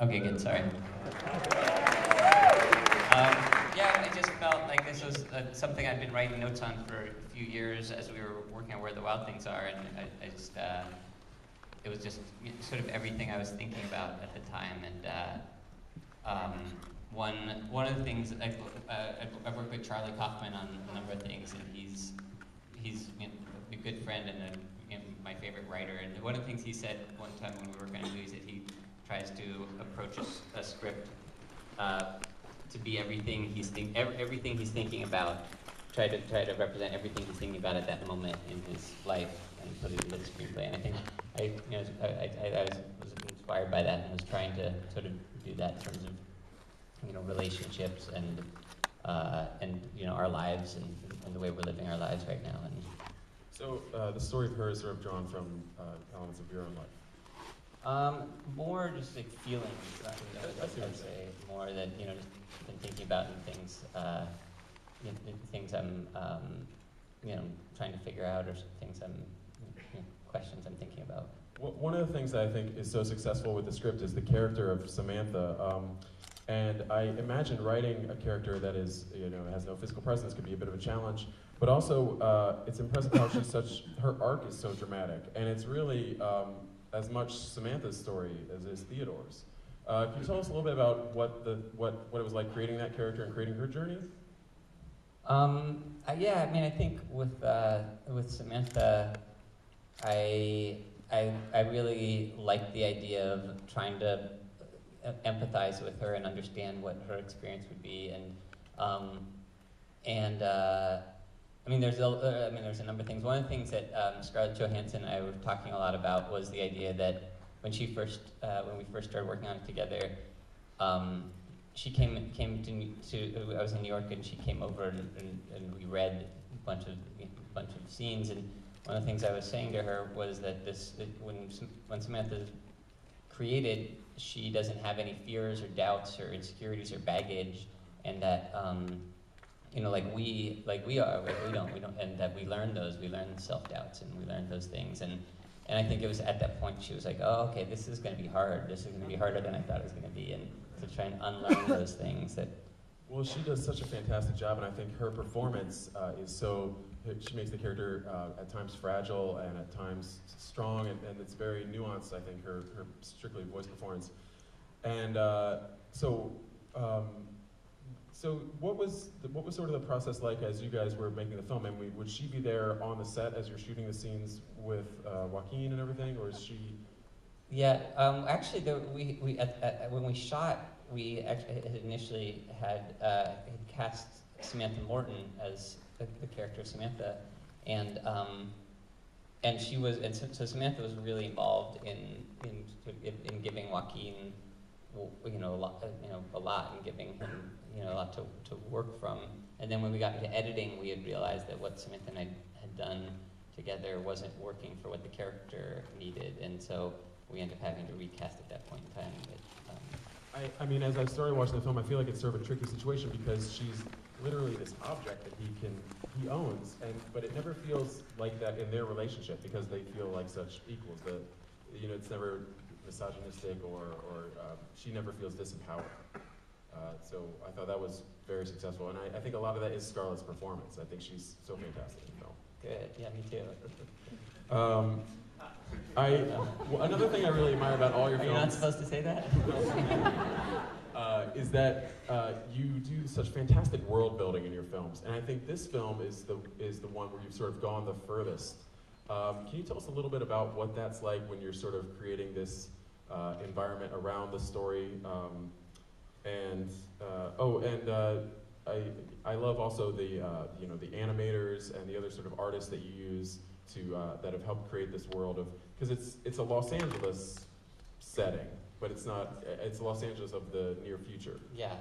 Okay, good, sorry. Yeah, I just felt like this was something I'd been writing notes on for a few years as we were working on Where the Wild Things Are, and I just, it was just sort of everything I was thinking about at the time, and one of the things, I've worked with Charlie Kaufman on a number of things, and he's a good friend and my favorite writer, and one of the things he said one time when we were working on movies that he tries to approach a script to be everything he's thinking about. Try to represent everything he's thinking about at that moment in his life and put it into the screenplay. And I think I was inspired by that and was trying to sort of do that in terms of relationships and our lives and the way we're living our lives right now. And so the story of her is sort of drawn from elements of your own life. More just like feelings. I'd say more that just been thinking about and things I'm trying to figure out, or things questions I'm thinking about. One of the things that I think is so successful with the script is the character of Samantha. And I imagine writing a character that is, has no physical presence could be a bit of a challenge. But also, it's impressive how her arc is so dramatic, and it's really as much Samantha's story as it is Theodore's. Can you tell us a little bit about what it was like creating that character and creating her journey? Yeah, I mean, I think with Samantha, I really liked the idea of trying to empathize with her and understand what her experience would be, I mean, there's a number of things. One of the things that Scarlett Johansson and I were talking a lot about was the idea that when we first started working on it together, she came to I was in New York, and she came over and we read a bunch of scenes, and one of the things I was saying to her was that when Samantha's created, she doesn't have any fears or doubts or insecurities or baggage, and that like we don't, and that we learn self-doubts, and we learn those things, and I think it was at that point she was like, oh, okay, this is going to be hard. This is going to be harder than I thought it was going to be, and to try and unlearn those things that. Well, she does such a fantastic job, and I think her performance is so. She makes the character at times fragile and at times strong, and it's very nuanced. I think her strictly voice performance, and so what was sort of the process like as you guys were making the film? And would she be there on the set as you're shooting the scenes with Joaquin and everything, or is she? Yeah, actually, when we shot, we actually initially had cast Samantha Morton as the character of Samantha, and she was, and so Samantha was really involved in giving Joaquin, a lot, and giving him, a lot to work from. And then when we got into editing, we had realized that what Samantha and I had done together wasn't working for what the character needed, and so we ended up having to recast at that point in time. But, I mean, as I started watching the film, I feel like it's sort of a tricky situation because she's literally this object that he owns, but it never feels like that in their relationship because they feel like such equals. It's never misogynistic or she never feels disempowered. So I thought that was very successful, and I think a lot of that is Scarlett's performance. I think she's so fantastic in the film. Good, yeah, me too. Another thing I really admire about all your films. Are you not supposed to say that? Is that you do such fantastic world building in your films, and I think this film is the one where you've sort of gone the furthest. Can you tell us a little bit about what that's like when you're sort of creating this environment around the story? I love also the animators and the other sort of artists that you use that have helped create this world of, because it's a Los Angeles setting, but it's Los Angeles of the near future. Yeah,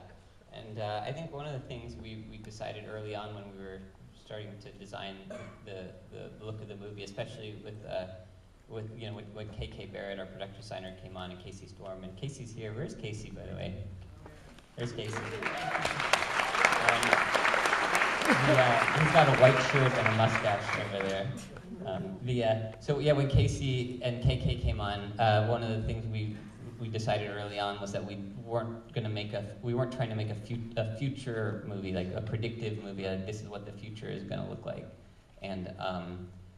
and I think one of the things we decided early on when we were starting to design the look of the movie, especially when KK Barrett, our production designer, came on, and Casey Storm, and Casey's here. Where's Casey, by the way? There's Casey. He's got a white shirt and a mustache over there. When Casey and KK came on, one of the things we decided early on was that we weren't trying to make a future movie, like a predictive movie, like this is what the future is going to look like. And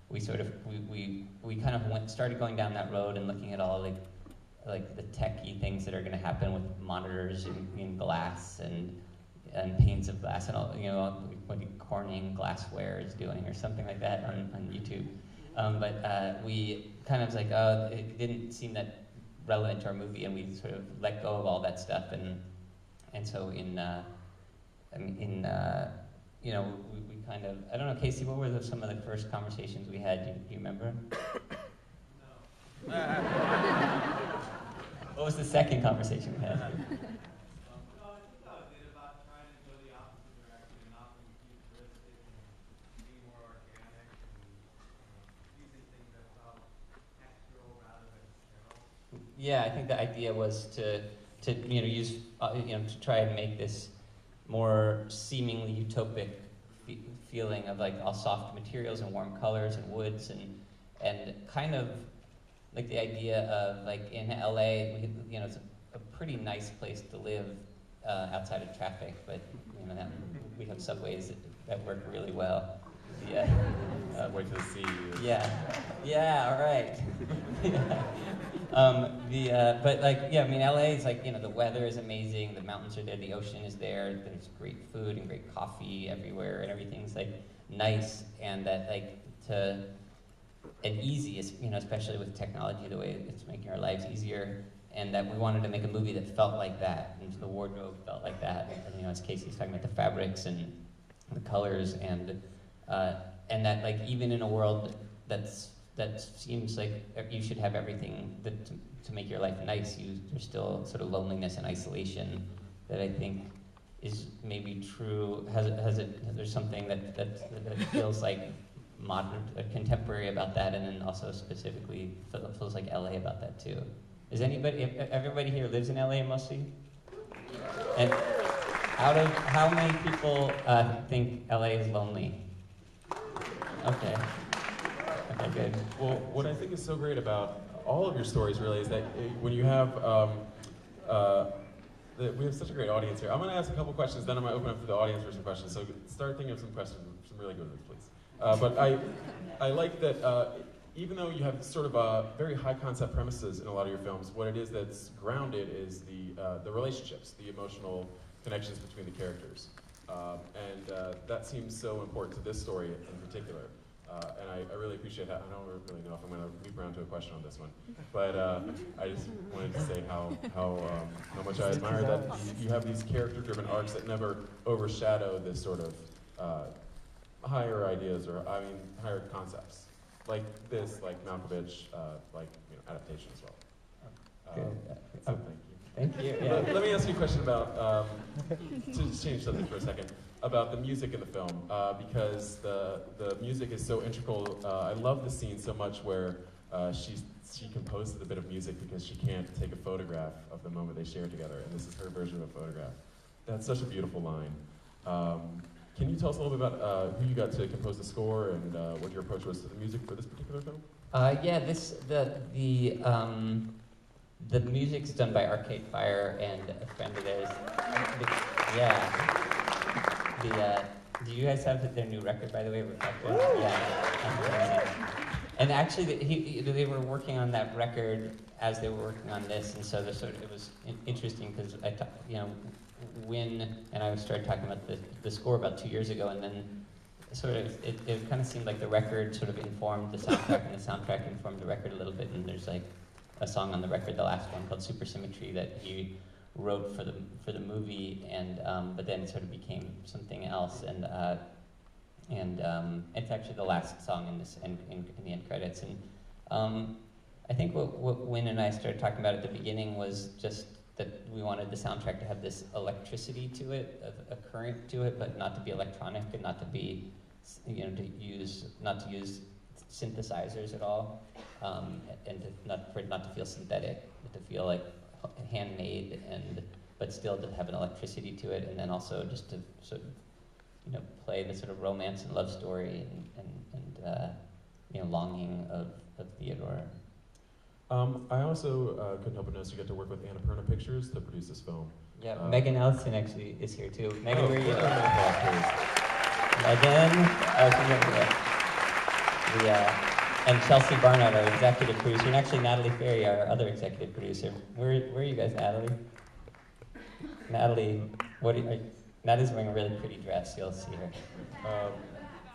we kind of started going down that road and looking at all like the techie things that are going to happen with monitors in glass and panes of glass and all, what Corning glassware is doing or something like that on YouTube. But we kind of was like, oh, it didn't seem that relevant to our movie, and we sort of let go of all that stuff. And so we kind of, I don't know, Casey, what were some of the first conversations we had? Do you remember? No. What was the second conversation we had? Yeah, I think the idea was to use to try and make this more seemingly utopic feeling of like all soft materials and warm colors and woods and kind of like the idea of like in LA, it's a pretty nice place to live outside of traffic, but we have subways that work really well. Yeah. Wait to see. Yeah. All right. LA is like, the weather is amazing, the mountains are there, the ocean is there, there's great food and great coffee everywhere, and everything's like nice, and that and easy, especially with technology, the way it's making our lives easier, and that we wanted to make a movie that felt like that, and the wardrobe felt like that, and as Casey's talking about the fabrics and the colors, and that like even in a world that seems like you should have everything to make your life nice, there's still sort of loneliness and isolation that I think is maybe true. There's something that feels like modern, contemporary about that, and then also specifically feels like LA about that too. Everybody here lives in LA mostly? And out of how many people think LA is lonely? Okay. Okay, good. Well, what I think is so great about all of your stories really is that when you have, we have such a great audience here. I'm going to ask a couple questions, then I'm going to open up to the audience for some questions. So start thinking of some questions, some really good ones, please. But I like that even though you have sort of very high concept premises in a lot of your films, what it is that's grounded is the relationships, the emotional connections between the characters. That seems so important to this story in particular. And I really appreciate that. I don't really know if I'm going to leap around to a question on this one, but I just wanted to say how much I admire that you have these character-driven arcs that never overshadow this sort of higher ideas higher concepts like this, like Malkovich, adaptation as well. Good. So thank you. Thank you. Yeah. Let me ask you a question about, to just change something for a second, about the music in the film, because the music is so integral. I love the scene so much where she composes a bit of music because she can't take a photograph of the moment they share together, and this is her version of a photograph. That's such a beautiful line. Can you tell us a little bit about who you got to compose the score and what your approach was to the music for this particular film? The music's done by Arcade Fire and a friend of theirs. Do you guys have their new record, by the way? Yeah. And actually, they were working on that record as they were working on this, and so it was interesting because Win and I started talking about the score about 2 years ago, and then sort of it kind of seemed like the record sort of informed the soundtrack, and the soundtrack informed the record a little bit. And there's like a song on the record, the last one, called Supersymmetry, that he wrote for the movie, and but then it sort of became something else, and it's actually the last song in the end credits. And I think what Win and I started talking about at the beginning was just that we wanted the soundtrack to have this electricity to it, a current to it, but not to be electronic and not to be, not to use synthesizers at all, and for it not to feel synthetic, but to feel like handmade, but still to have an electricity to it, and then also just to sort of play the sort of romance and love story and longing of Theodore. I also couldn't help but notice you get to work with Annapurna Pictures to produce this film. Yeah, Megan Ellison actually is here too. Megan, where are you? Megan, and Chelsea Barnard, our executive producer, and actually Natalie Ferry, our other executive producer. Where are you guys, Natalie? Natalie, Natalie's wearing a really pretty dress. You'll see her.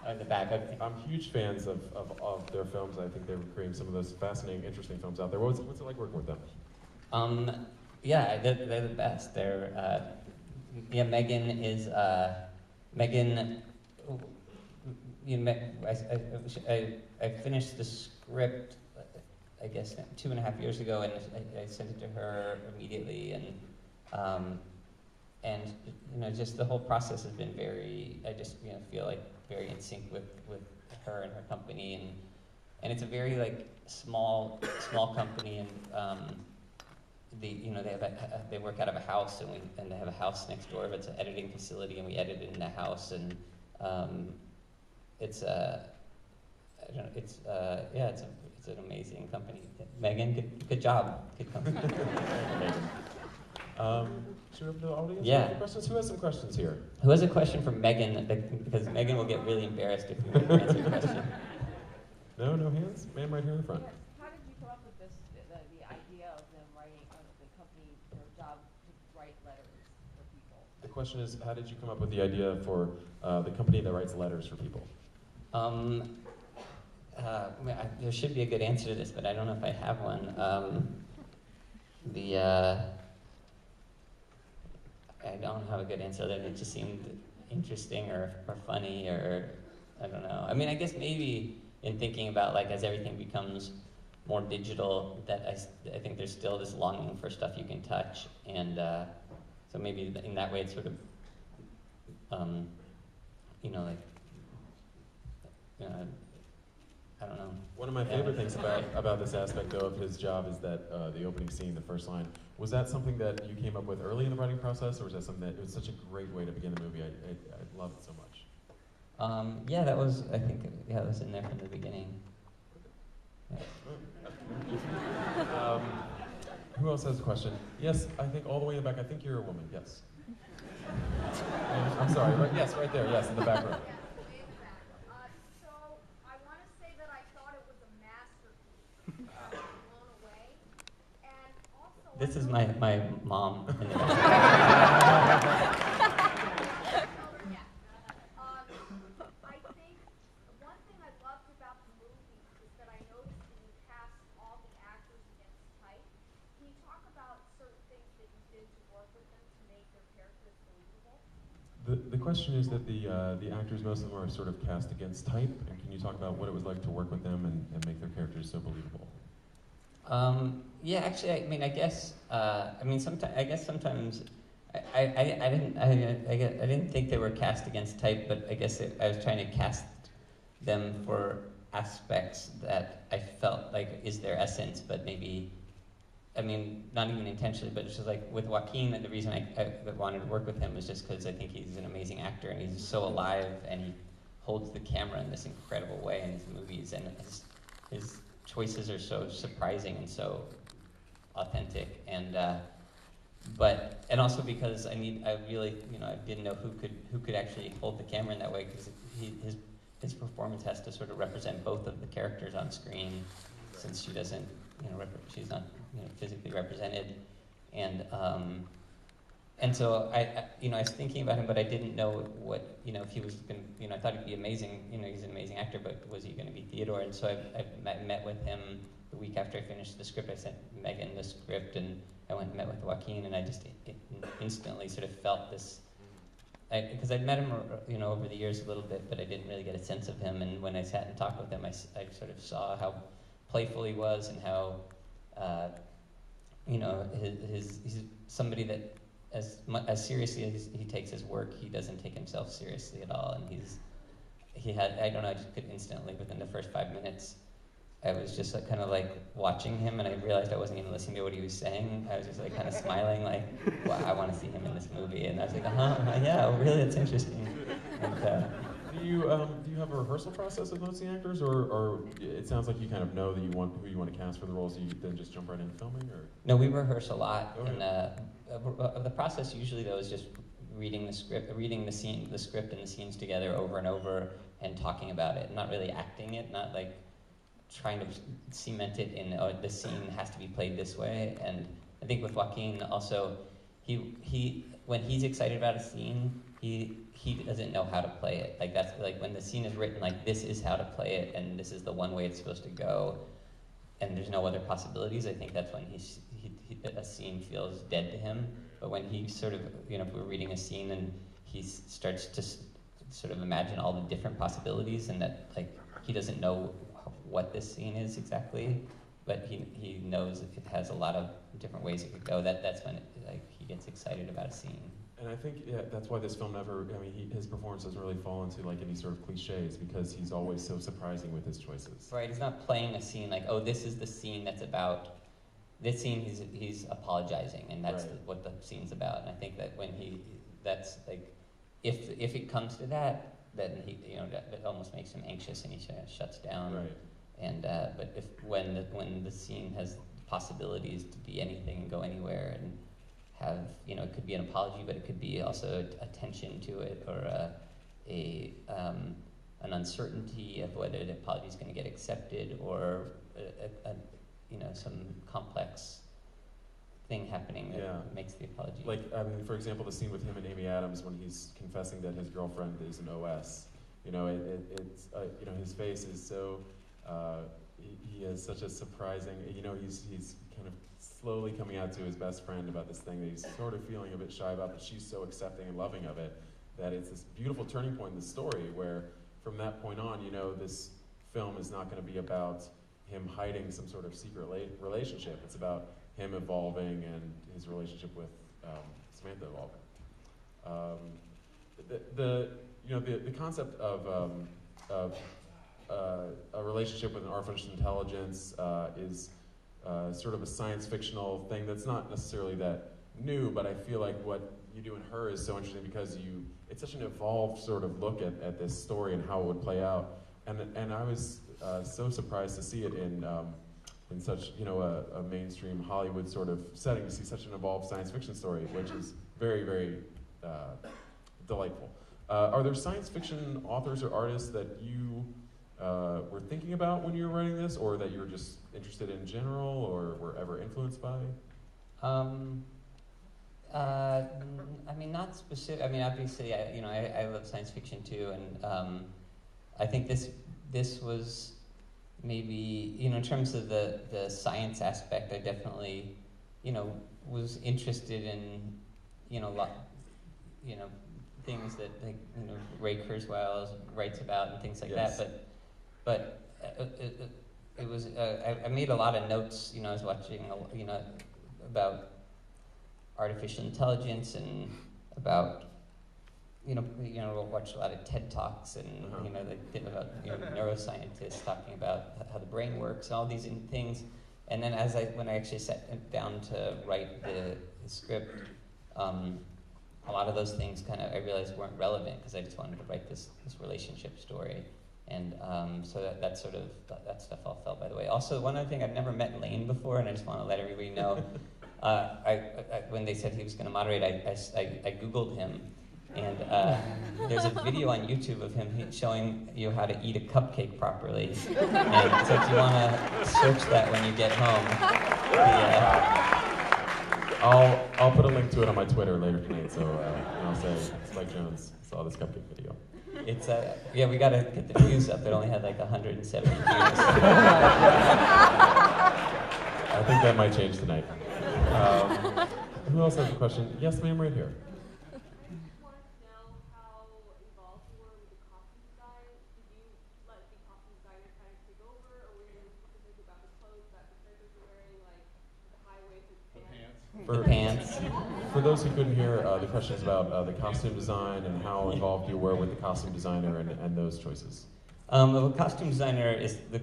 In the back. Okay. I'm huge fans of their films. I think they were creating some of those fascinating, interesting films out there. What's it like working with them? Yeah, they're the best. Megan is Megan. I finished the script, I guess 2.5 years ago, and I sent it to her immediately, and just the whole process has been very. I just feel like very in sync with her and her company, and it's a very small company, and they work out of a house, and they have a house next door, but it's an editing facility, and we edited in the house, and it's an amazing company. Megan, good job, good company. Should we open to the audience? Yeah. Questions? Who has some questions here? Who has a question for Megan? Because Megan will get really embarrassed if you don't answer a question. No hands? Ma'am, right here in the front. Yes. How did you come up with the idea of them writing, the company, their job to write letters for people? The question is, how did you come up with the idea for the company that writes letters for people? There should be a good answer to this, but I don't know if I have one. I don't have a good answer. That it just seemed interesting or funny, or I don't know. I mean, I guess maybe in thinking about as everything becomes more digital, that I think there's still this longing for stuff you can touch, and so maybe in that way it's sort of I don't know. One of my favorite things about this aspect, though, of his job is that the opening scene, the first line. Was that something that you came up with early in the writing process, or was that something that it was such a great way to begin the movie? I love it so much. Yeah, that was, I think, it was in there from the beginning. Yeah. Who else has a question? Yes, I think all the way in the back. I think you're a woman. Yes. I'm sorry. Right there. Yes, in the back row. This is my mom. In the back. I think one thing I loved about the movie is that I noticed that you cast all the actors against type. Can you talk about certain things that you did to work with them to make their characters believable? The question is that the actors, most of them are sort of cast against type, and can you talk about what it was like to work with them and make their characters so believable? Yeah, actually, I guess sometimes I didn't think they were cast against type, but I guess I was trying to cast them for aspects that I felt like is their essence, but maybe, not even intentionally, but it's just like with Joaquin, the reason I wanted to work with him was just because I think he's an amazing actor, and he's so alive, and he holds the camera in this incredible way in his movies, and his choices are so surprising and so authentic, and also because I really I didn't know who could actually hold the camera in that way, because his performance has to sort of represent both of the characters on screen, since she doesn't she's not physically represented, and so I was thinking about him, but I didn't know what if he was going to I thought he'd be amazing, he's an amazing actor, but was he going to be Theodore? And so I met with him the week after I finished the script. I sent Megan the script, and I went and met with Joaquin, and I just instantly sort of felt this, because I'd met him over the years a little bit, but I didn't really get a sense of him, and when I sat and talked with him, I sort of saw how playful he was, and how he's somebody that as seriously as he takes his work, he doesn't take himself seriously at all, and I just could instantly, within the first 5 minutes, I was just kind of watching him, and I realized I wasn't even listening to what he was saying. I was just kind of smiling, wow, I want to see him in this movie, and I was like, yeah, really, that's interesting. And, Do you have a rehearsal process with most of the actors, or it sounds like you kind of know that who you want to cast for the roles, so you then just jump right into filming, or? No, we rehearse a lot, Okay. and the process usually though is just reading the script and the scenes together over and over, and talking about it, not really acting it, not like trying to cement it in, oh, this scene has to be played this way. And I think with Joaquin also, he when he's excited about a scene, he doesn't know how to play it. Like that's like when the scene is written, like this is how to play it, and this is the one way it's supposed to go, and there's no other possibilities. I think that's when a scene feels dead to him. But when he sort of, if we're reading a scene and he starts to sort of imagine all the different possibilities, and that like he doesn't know what this scene is exactly, but he knows it has a lot of different ways it could go. That's when he gets excited about a scene. And I think that's why this film his performance doesn't really fall into like any sort of cliches, because he's always so surprising with his choices. Right, he's not playing a scene like, oh, this is the scene that's about, this scene he's apologizing, and that's right. what the scene's about. And I think that when that's like, if it comes to that, then that almost makes him anxious, and he shuts down. Right. And but when the scene has possibilities to be anything and go anywhere, and have, it could be an apology, but it could be also a tension to it, or an uncertainty of whether the apology is going to get accepted, or some complex thing happening that makes the apology. Like, for example, the scene with him and Amy Adams when he's confessing that his girlfriend is an OS. It's his face is so. He has such a surprising. He's kind of slowly coming out to his best friend about this thing that he's sort of feeling a bit shy about, but she's so accepting and loving of it that it's this beautiful turning point in the story where, from that point on, this film is not going to be about him hiding some sort of secret relationship. It's about him evolving and his relationship with Samantha evolving. The concept of a relationship with an artificial intelligence is sort of a science fictional thing that's not necessarily that new, but I feel like what you do in Her is so interesting because it's such an evolved sort of look at this story and how it would play out. And I was so surprised to see it in such a mainstream Hollywood sort of setting, to see such an evolved science fiction story, which is very, very delightful. Are there science fiction authors or artists that you were thinking about when you were writing this, or that you were just interested in general, or were ever influenced by? Not specific. Obviously, I love science fiction too, and I think this was maybe, in terms of the science aspect, I definitely, was interested in, things that Ray Kurzweil writes about and things like Yes. that. But it was I made a lot of notes. I was watching about artificial intelligence and about watched a lot of TED Talks and about neuroscientists talking about how the brain works and all these things. And then when I actually sat down to write the script, a lot of those things I realized weren't relevant because I just wanted to write this relationship story. And so that stuff all fell by the way. Also, one other thing, I've never met Lane before, and I just want to let everybody know. When they said he was going to moderate, I Googled him, and there's a video on YouTube of him showing you how to eat a cupcake properly. And so if you want to search that when you get home, I'll put a link to it on my Twitter later tonight, so I'll say Spike Jones saw this cupcake video. It's we gotta get the views up. It only had like 170 views. I think that might change tonight. Who else has a question? Yes, ma'am, right here. I just wanted to know how involved you were with the costume design. Did you let the costume designer kind of take over, or were you specific about the clothes that the characters were wearing, like the high-waisted pants? The pants. For those who couldn't hear, the question is about the costume design and how involved you were with the costume designer and those choices. The costume designer is the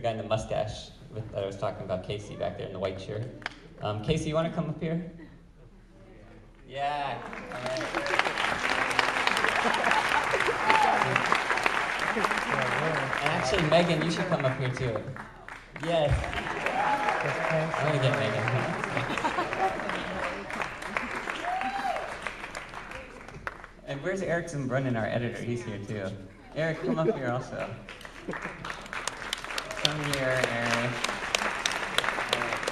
guy in the mustache that I was talking about, Casey, back there in the white shirt. Casey, you want to come up here? Yeah. All right. And actually, Megan, you should come up here too. Yes. I'm gonna get Megan. And where's Eric Zimbrunnin, our editor? He's here too. Eric, come up here also. Come here, Eric.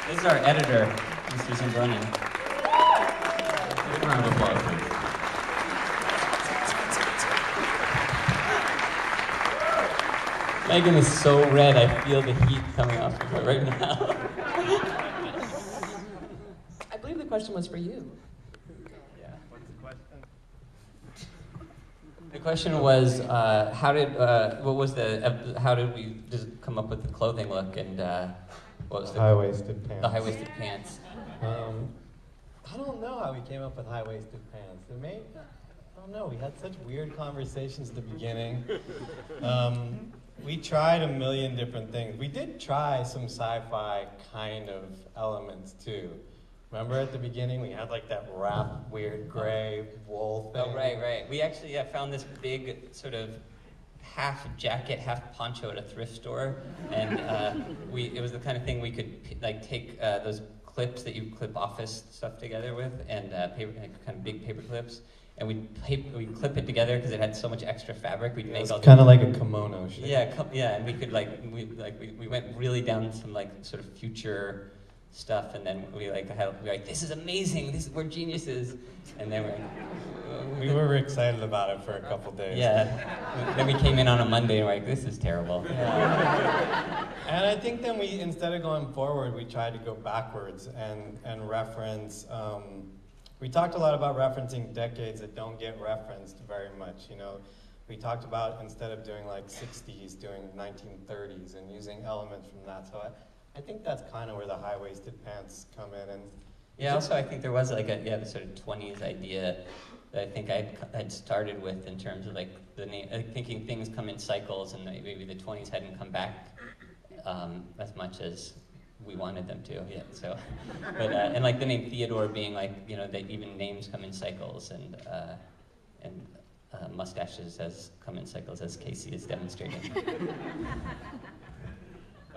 This is our editor, Mr. Zimbrunnin. Big round of applause, please. Megan is so red, I feel the heat coming off of her right now. I believe the question was for you. Yeah. What's the question? The question was, how did we just come up with the clothing look, and what was the high-waisted pants. The high-waisted pants. I don't know how we came up with high-waisted pants. I don't know. We had such weird conversations at the beginning. We tried a million different things. We did try some sci-fi kind of elements too. Remember at the beginning we had like that wrap, weird gray wool thing? Oh, right. We actually found this big sort of half jacket, half poncho at a thrift store, and it was the kind of thing we could like take those clips that you clip office stuff together with, and kind of big paper clips, and we'd clip it together because it had so much extra fabric. We'd make all kind of like a kimono shape. Yeah, and we could we went really down some like sort of future stuff, and then we were like, this is amazing, we're geniuses, and then we were excited about it for a couple days. Yeah, then we came in on a Monday and we're like, this is terrible. Yeah. And I think then instead of going forward, we tried to go backwards and reference. We talked a lot about referencing decades that don't get referenced very much. You know, we talked about instead of doing like 60s, doing 1930s and using elements from that. So I think that's kind of where the high-waisted pants come in. And yeah, also I think there was like the sort of 20s idea that I think I'd started with in terms of like the name, thinking things come in cycles, and maybe the 20s hadn't come back as much as we wanted them to. Yeah, so, but and like the name Theodore being like, you know, that even names come in cycles, and mustaches come in cycles, as Casey is demonstrating.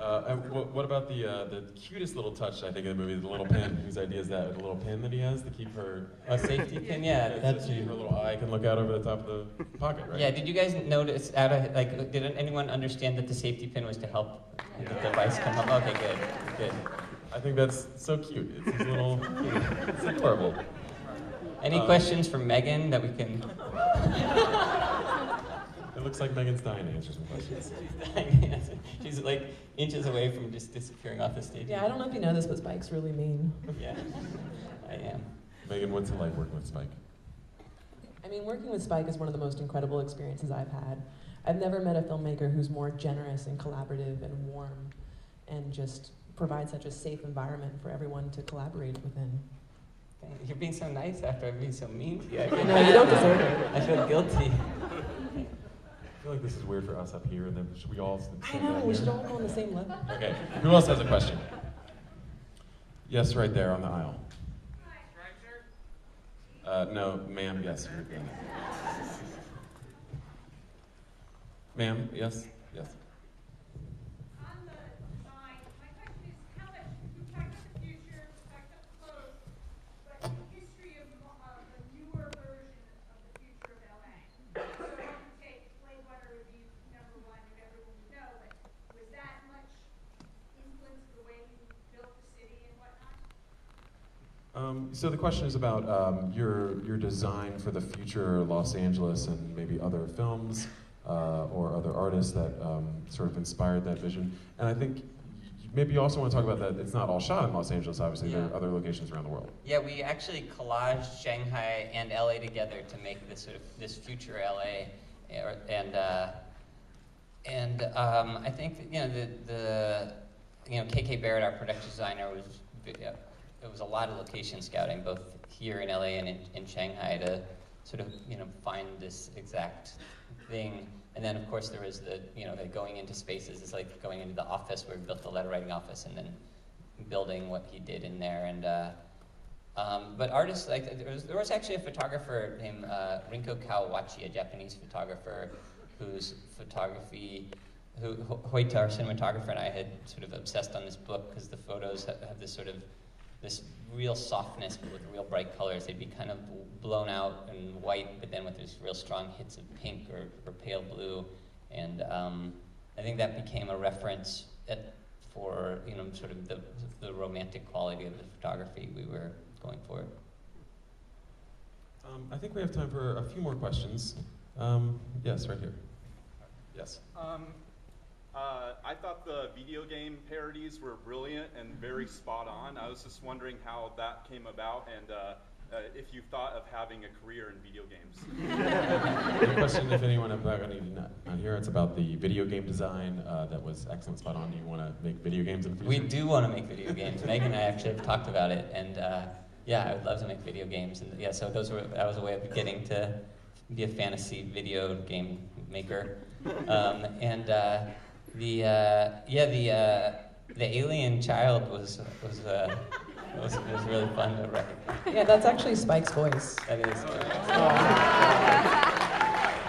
And what about the cutest little touch, I think, in the movie, the little pin? Whose idea is that? The little pin that he has to keep her... A safety pin, yeah. That's so her little eye can look out over the top of the pocket, right? Yeah, did you guys notice, did anyone understand that the safety pin was to help the device come up? Okay, good. I think that's so cute. It's his little... It's adorable. Any questions for Megan that we can... It looks like Megan's dying to answer some questions. She's like inches away from just disappearing off the stage. Yeah, I don't know if you know this, but Spike's really mean. Yeah, I am. Megan, what's it like working with Spike? I mean, working with Spike is one of the most incredible experiences I've had. I've never met a filmmaker who's more generous and collaborative and warm and just provides such a safe environment for everyone to collaborate within. You're being so nice after I'm being so mean to you. No, you don't deserve it. I feel guilty. I feel like this is weird for us up here, and then should we all stand I know, down we here? should all go on the same level. Okay, who else has a question? Yes, right there on the aisle. No, ma'am, yes. Ma'am, yes? Yes. On the design, my question is how much, you talked about the future, talked about the clothes, but the history of the newer version of the future of LA. So I want to take Blade Runner review #1 and everyone you know, but was that much influence the way you built the city and whatnot? So the question is about your design for the future Los Angeles and maybe other films or other artists that sort of inspired that vision. And I think maybe you also want to talk about that it's not all shot in Los Angeles, obviously. There are other locations around the world. Yeah, we actually collaged Shanghai and LA together to make this future LA, and I think that, KK Barrett, our production designer, it was a lot of location scouting, both here in LA and in Shanghai, to sort of find this exact thing. And then of course there was the going into spaces. It's like going into the office where we built the letter writing office, and then building what he did in there. And but artists, like there was actually a photographer named Rinko Kawachi, a Japanese photographer, whose photography, Hoyt, our cinematographer, and I had sort of obsessed on this book because the photos have this sort of this real softness but with real bright colors. They'd be kind of blown out and white, but then with these real strong hits of pink or pale blue. And I think that became a reference for sort of the romantic quality of the photography we were going for. I think we have time for a few more questions. Yes, right here. Yes. I thought the video game parodies were brilliant and very spot on. I was just wondering how that came about and if you thought of having a career in video games. The question, if anyone about anything not here, it's about the video game design. That was excellent, spot on. Do you want to make video games in the future? We do want to make video games. Megan and I actually have talked about it, and yeah, I would love to make video games. And yeah, so that was a way of getting to be a fantasy video game maker. The alien child was really fun to write. Yeah, that's actually Spike's voice. That is.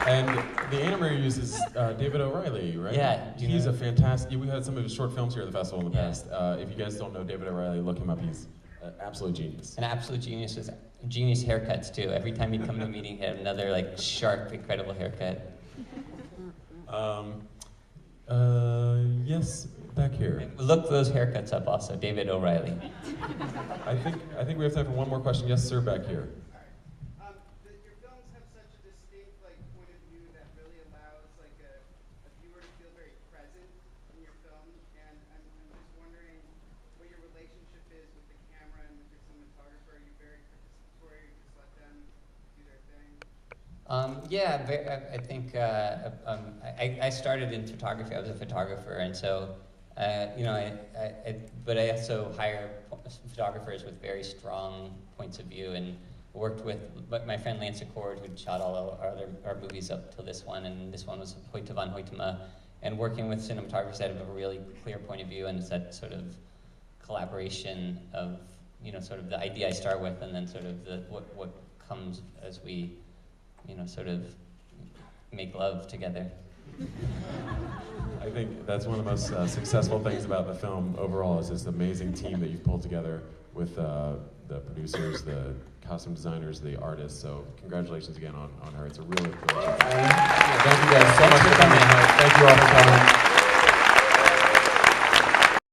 And the animator uses David O'Reilly, right? Yeah. He's a fantastic. We had some of his short films here at the festival in the Yeah. past. If you guys don't know David O'Reilly, look him up. He's an absolute genius. An absolute genius with genius haircuts too. Every time he'd come to a meeting, he had another like sharp, incredible haircut. Yes, back here. Look those haircuts up also, David O'Reilly. I think we have time for one more question. Yes, sir, back here. Your films have such a distinct point of view that really allows a viewer to feel very present in your film. And I'm just wondering what your relationship is with the camera and with your cinematographer. Are you very participatory? You just let them do their thing? I think I started in photography. I was a photographer, and so but I also hire photographers with very strong points of view, and worked with my friend Lance Accord, who'd shot all our movies up till this one, and this one was Hoyte van Hoytema, and working with cinematographers that have a really clear point of view, and it's that sort of collaboration of sort of the idea I start with, and then sort of what comes as we sort of make love together. I think that's one of the most successful things about the film overall is this amazing team that you've pulled together with the producers, the costume designers, the artists. So congratulations again on her. It's a really cool. Thank you guys so much for coming. Thank you all for coming.